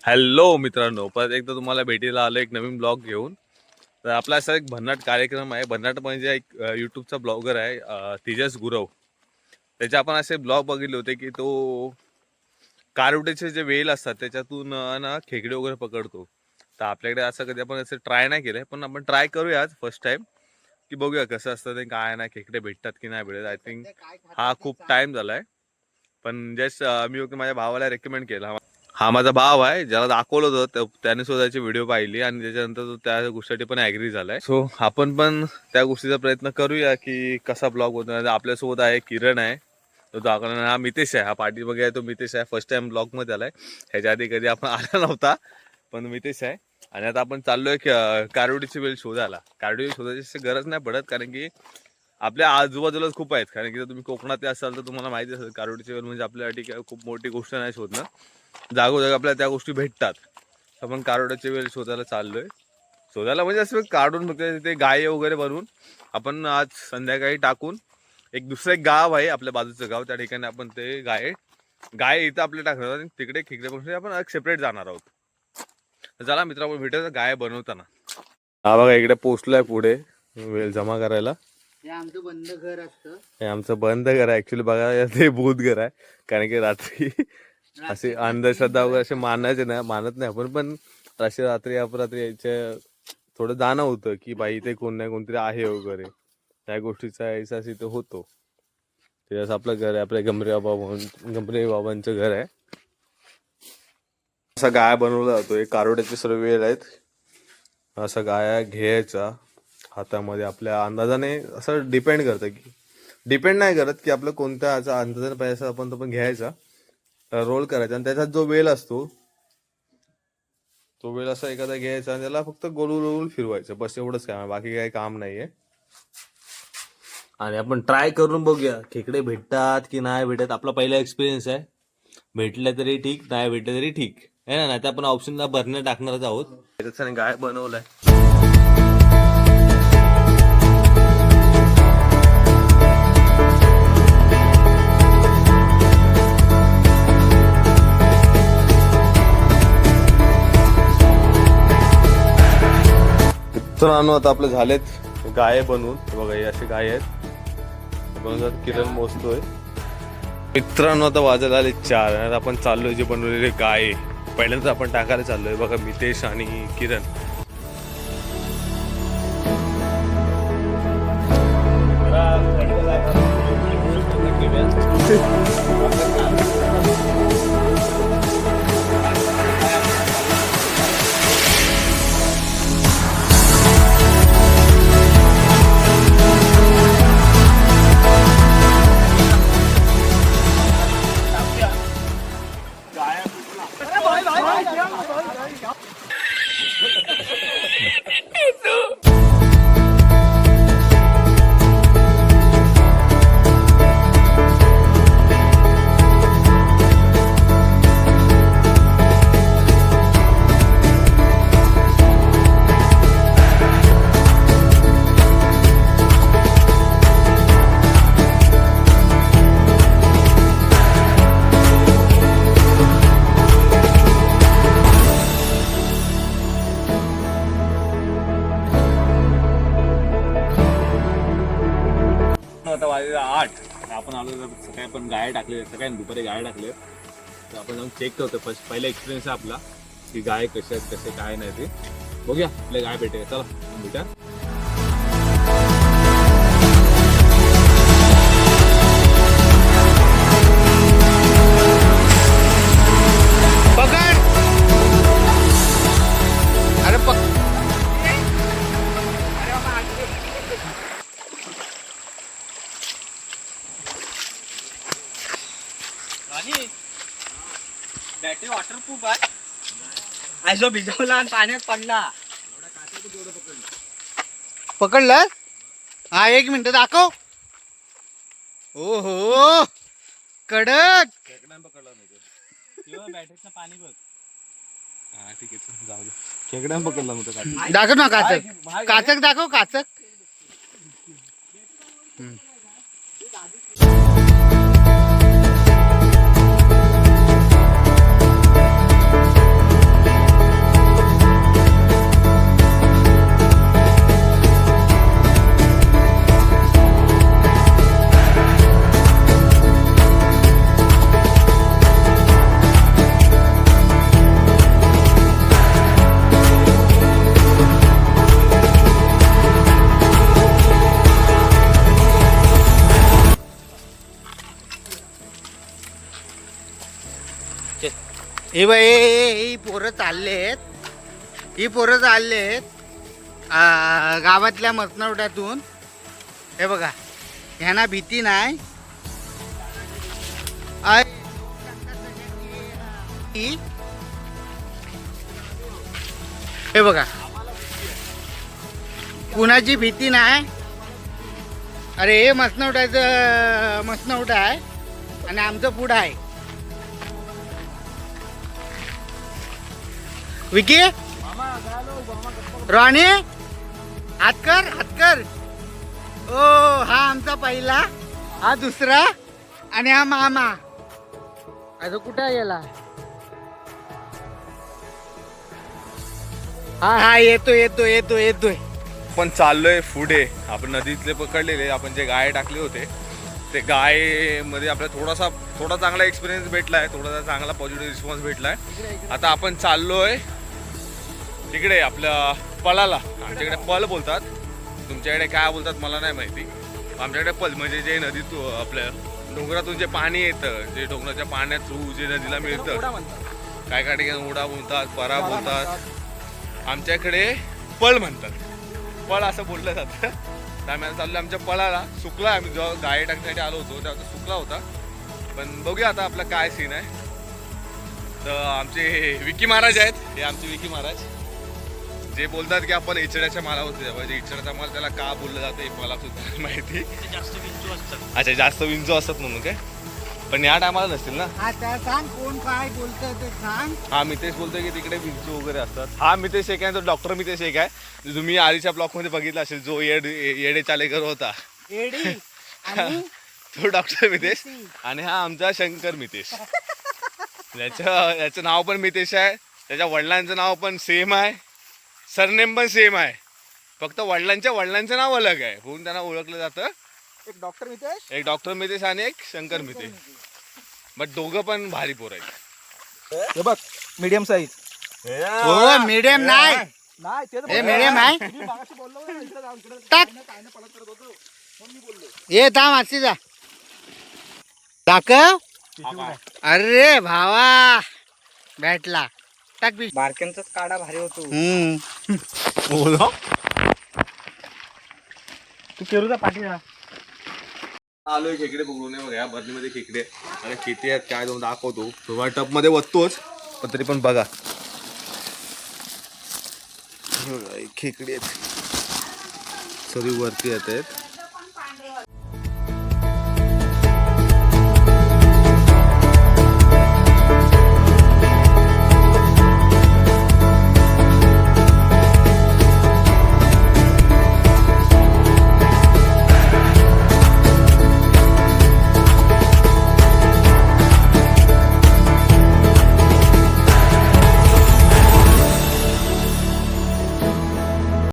Hello मित्रांनो, परत एकदा तुम्हाला भेटीला आलो एक नवीन ब्लॉग घेऊन. तर आपला असा एक भन्नाट कार्यक्रम आहे. भन्नाट म्हणजे एक यूट्यूबचा ब्लॉगर आहे तेजस गुरव. त्याचे आपण असे ब्लॉग बघितले होते की तो कारुट्याचे जे वेल असतात त्याच्यातून ना खेकडे वगैरे पकडतो. तर आपल्याकडे असं कधी आपण असं ट्राय नाही केलंय, पण आपण ट्राय करूया आज फर्स्ट टाइम की बघूया कसं असतं ते, काय नाही खेकडे भेटतात की नाही भेटत. आय थिंक हा खूप टाइम झालाय, पण जस्ट मी माझ्या भावाला रेकमेंड केला. हा माझा भाव आहे, ज्याला दाखवलं होतं त्याने सुद्धा त्याची व्हिडिओ पाहिली आणि त्याच्यानंतर तो त्या गोष्टीसाठी पण ॲग्री झालाय. सो आपण पण त्या गोष्टीचा प्रयत्न करूया की कसा ब्लॉग होतो. आपल्यासोबत आहे किरण आहे, तो दाखवला. हा मितेश आहे, हा पाठी बघाय तो मितेश आहे. फर्स्ट टाइम ब्लॉग मध्ये आलाय, ह्याच्या आधी कधी आपण आला नव्हता, पण मितेश आहे. आणि आता आपण चाललोय कारोडीची वेल शोधायला. कारोडी शोधायची गरज नाही पडत, कारण की आपल्या आजूबाजूलाच खूप आहेत. कारण की जर तुम्ही कोकणात असाल तर तुम्हाला माहिती असेल कारोडीची वेल म्हणजे आपल्यासाठी खूप मोठी गोष्ट नाही शोधणं. जागोजाग आपल्याला त्या गोष्टी भेटतात. आपण कारोड्याची वेल शोधायला चाललोय. शोधायला म्हणजे असं काढून फक्त ते गाय वगैरे बनवून आपण आज संध्याकाळी टाकून एक दुसरं एक गाव आहे आपल्या बाजूचं गाव, त्या ठिकाणी आपण ते गाय इथं आपले टाकणार आणि तिकडे खेकडे बनवून आपण एक सेपरेट जाणार आहोत. चला मित्रांनो, भेटूया गाय बनवताना. हा बघा इकडे पोचलोय पुढे वेल जमा करायला. हे आमचं बंद घर असतं. हे आमचं बंद घर आहे ऍक्च्युली. बघा ते भूत घर आहे, कारण की रात्री असे अंधश्रद्धा वगैरे असे मानायचे नाही, मानत नाही आपण, पण रात्री अपरात्री यायच्या थोडं जाणं होतं की बाई इथे कोण नाही कोणतरी आहे वगैरे. त्या गोष्टीचा एहसास इथे होतो. त्याच्यास आपलं घर आहे, आपल्या गमरे बाबांचं घर आहे. असा गाय बनवला जातो. एक कारोड्याचे सर्व वेल आहेत. असा गाया घ्यायचा हातामध्ये, आपल्या अंदाजाने. असं डिपेंड करतं की डिपेंड नाही करत की आपलं कोणत्या याचा अंदाजाने पाहिजे आपण तो पण घ्यायचा, रोल करायचा आणि त्याच्यात जो वेल असतो तो वेल असा एखादा घ्यायचा आणि त्याला फक्त गोल गोल फिरवायचं, बस एवढंच काम आहे, बाकी काही काम नाहीये. आणि आपण ट्राय करून बघूया खेकडे भेटतात की नाही भेटत. आपला पहिला एक्सपिरियन्स आहे. भेटले तरी ठीक, नाही भेटले तरी ठीक आहे ना. नाही तर आपण ऑप्शनला भरणे टाकणारच आहोत. त्याच्याने गाय बनवलाय. मित्रांनो आता आपले झालेत गाय बनवून. बघा हे असे गाय आहेत बनवतात. किरण मोजतोय. मित्रांनो आता वाजायला आले 4 आणि आपण चाललोय जे बनवलेले गाय पहिल्यांदा आपण टाकायला चाललोय. बघा मितेश आणि किरण. आता वाजले 8. आपण आलो सकाळी, आपण गाय टाकले सकाळी, दुपारी गाय टाकले. तर आपण जाऊन चेक करतो. पहिला एक्सपिरियन्स आहे आपला की गाय कसे आहेत कसे काय नाही ते बघूया. आपल्या गाय भेटेल. चला भेटा. बॅटरी वॉटरप्रूफ आहे. जो भिजवला आणि पाण्यात पडला. पकडलं. हा 1 मिनिट दाखव. ओहो कडक. पकडला नाही बॅटरीचं पाणी बघ. हा ठीक आहे, जाऊ दे. खेकड्यान पकडला नव्हतं. दाखव ना काचक. काचक दाखव. काचक हे बाई ही पोरं चाललेत, ही पोरं चाललेत गावातल्या मसनवड्यातून. हे बघा, ह्यांना भीती नाही. हे बघा, कुणाची भीती नाही. अरे हे मसनवड्याचं मसनवडा आहे आणि आमचं पुढं आहे. विकी, रॉनी, हात कर. ओ हा आमचा पहिला, हा दुसरा आणि हा मामा. आता कुठं गेला? हा येतोय. आपण चाललोय पुढे. आपण नदीतले पकडलेले, आपण जे गाय टाकले होते ते गायमध्ये आपल्याला थोडा चांगला एक्सपिरियन्स भेटलाय, थोडासा चांगला पॉझिटिव्ह रिस्पॉन्स भेटलाय. आता आपण चाललोय तिकडे आपल्या पळाला. आमच्याकडे पल बोलतात, तुमच्याकडे काय बोलतात मला नाही माहिती. आमच्याकडे पल म्हणजे जे नदीत आपल्या डोंगरातून जे पाणी येतं, जे डोंगराच्या पाण्यात थ्रू जे नदीला मिळतं. काय काय ठिकाणी उडा बोलतात, परा बोलतात, आमच्याकडे पळ म्हणतात. पळ असं बोललं जातं. तर आम्ही आता चाललो आमच्या पळाला. सुकला, आम्ही जेव्हा गाय टाकण्यासाठी आलो होतो तेव्हा तो सुकला होता. पण बघूया आता आपला काय सीन आहे. तर आमचे विकी महाराज आहेत, हे आमचे विकी महाराज जे बोलतात की आपण इचड्याच्या मालावरती म्हणजे इचड्याचा माल त्याला का बोललं जातं हे मला सुद्धा माहिती. अच्छा, जास्त विंचू असतात म्हणून काय? पण या टायमाला नसतील ना. सांग कोण काय बोलतोय ते सांग. हा, मितेश बोलतोय की तिकडे विंचू वगैरे असतात. हा मितेश एक आहे, तो डॉक्टर मितेश एक आहे. तुम्ही आधीच्या ब्लॉक मध्ये बघितला असेल, जो येडे चालेकर होता तो डॉक्टर मितेश. आणि हा आमचा शंकर मितेश. याचं नाव पण मितेश आहे, त्याच्या वडिलांचं नाव पण सेम आहे, सरनेम पण सेम आहे. फक्त वडिलांचं नाव अलग आहे म्हणून त्यांना ओळखलं जातं. एक डॉक्टर मितेश आणि एक शंकर मितेश. बट दोघं पण भारी पोर आहेत. हे बघ, मीडियम साईज. हो मीडियम नाही, हे मीडियम आहे. टाक ये थांब अशी जा दाखव. अरे भावा भेटला. टाक बी. बारक्यांचाच काढा भारी होतो. तू केरूचा पाठी आलोय खेकडे पकडून. बघा या बरणीमध्ये खेकडे आणि किती आहेत काय दोन दाखवतो. तुम्हाला टप मध्ये वततोच, पण तरी पण बघा खेकडे आहेत, सरी वरती येत आहेत.